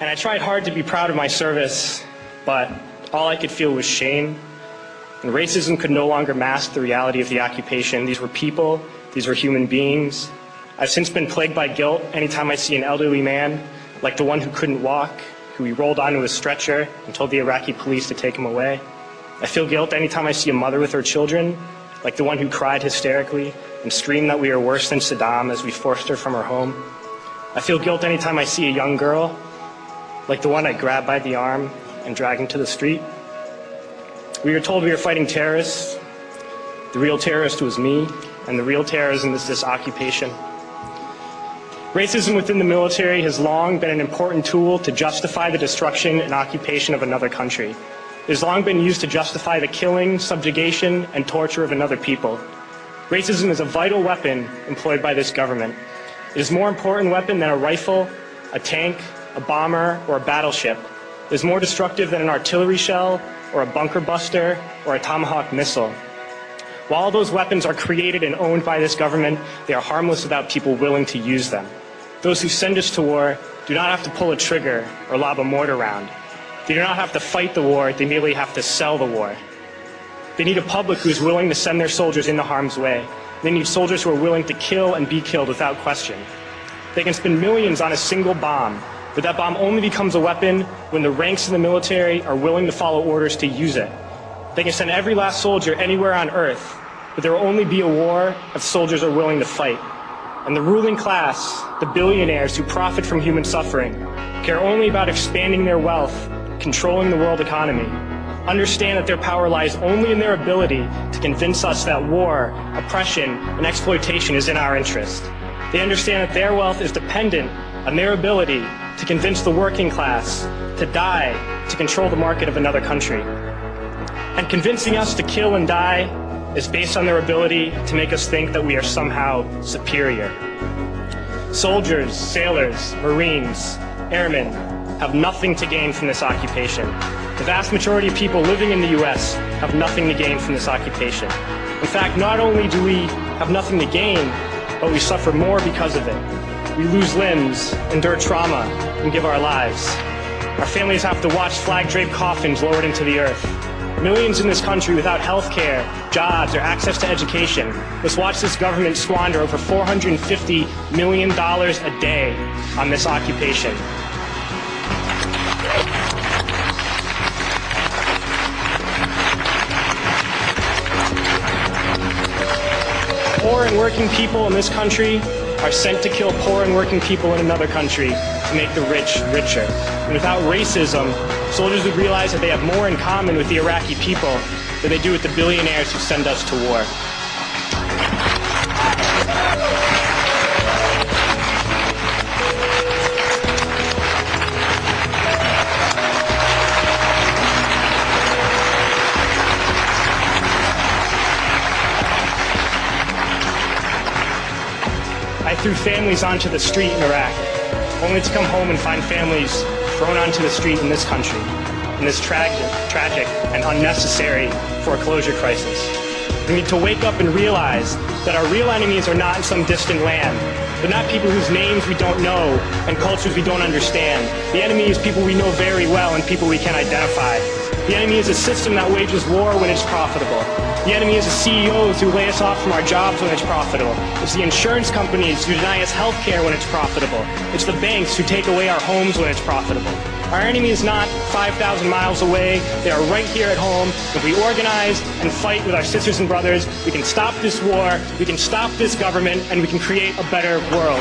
And I tried hard to be proud of my service, but all I could feel was shame. And racism could no longer mask the reality of the occupation. These were people, these were human beings. I've since been plagued by guilt anytime I see an elderly man, like the one who couldn't walk, who we rolled onto a stretcher and told the Iraqi police to take him away. I feel guilt anytime I see a mother with her children, like the one who cried hysterically and screamed that we are worse than Saddam as we forced her from her home. I feel guilt anytime I see a young girl, like the one I grabbed by the arm and dragged into the street. We were told we were fighting terrorists. The real terrorist was me, and the real terrorism is this occupation. Racism within the military has long been an important tool to justify the destruction and occupation of another country. It has long been used to justify the killing, subjugation, and torture of another people. Racism is a vital weapon employed by this government. It is a more important weapon than a rifle, a tank, a bomber, or a battleship. It is more destructive than an artillery shell, or a bunker buster, or a Tomahawk missile. While those weapons are created and owned by this government, they are harmless without people willing to use them. Those who send us to war do not have to pull a trigger or lob a mortar round. They do not have to fight the war, they merely have to sell the war. They need a public who is willing to send their soldiers into harm's way. They need soldiers who are willing to kill and be killed without question. They can spend millions on a single bomb, but that bomb only becomes a weapon when the ranks of the military are willing to follow orders to use it. They can send every last soldier anywhere on earth, but there will only be a war if soldiers are willing to fight. And the ruling class, the billionaires who profit from human suffering, care only about expanding their wealth, controlling the world economy. Understand that their power lies only in their ability to convince us that war, oppression, and exploitation is in our interest. They understand that their wealth is dependent on their ability to convince the working class to die to control the market of another country. And convincing us to kill and die is based on their ability to make us think that we are somehow superior. Soldiers, sailors, Marines, airmen have nothing to gain from this occupation. The vast majority of people living in the U.S. have nothing to gain from this occupation. In fact, not only do we have nothing to gain, but we suffer more because of it. We lose limbs, endure trauma, and give our lives. Our families have to watch flag-draped coffins lowered into the earth. Millions in this country without health care, jobs, or access to education must watch this government squander over $450 million a day on this occupation. Poor and working people in this country are sent to kill poor and working people in another country to make the rich richer. And without racism, soldiers would realize that they have more in common with the Iraqi people than they do with the billionaires who send us to war. I threw families onto the street in Iraq, only to come home and find families thrown onto the street in this country, in this tragic and unnecessary foreclosure crisis. We need to wake up and realize that our real enemies are not in some distant land. They're not people whose names we don't know and cultures we don't understand. The enemy is people we know very well and people we can identify. The enemy is a system that wages war when it's profitable. The enemy is the CEOs who lay us off from our jobs when it's profitable. It's the insurance companies who deny us health care when it's profitable. It's the banks who take away our homes when it's profitable. Our enemy is not 5,000 miles away. They are right here at home. If we organize and fight with our sisters and brothers, we can stop this war, we can stop this government, and we can create a better world.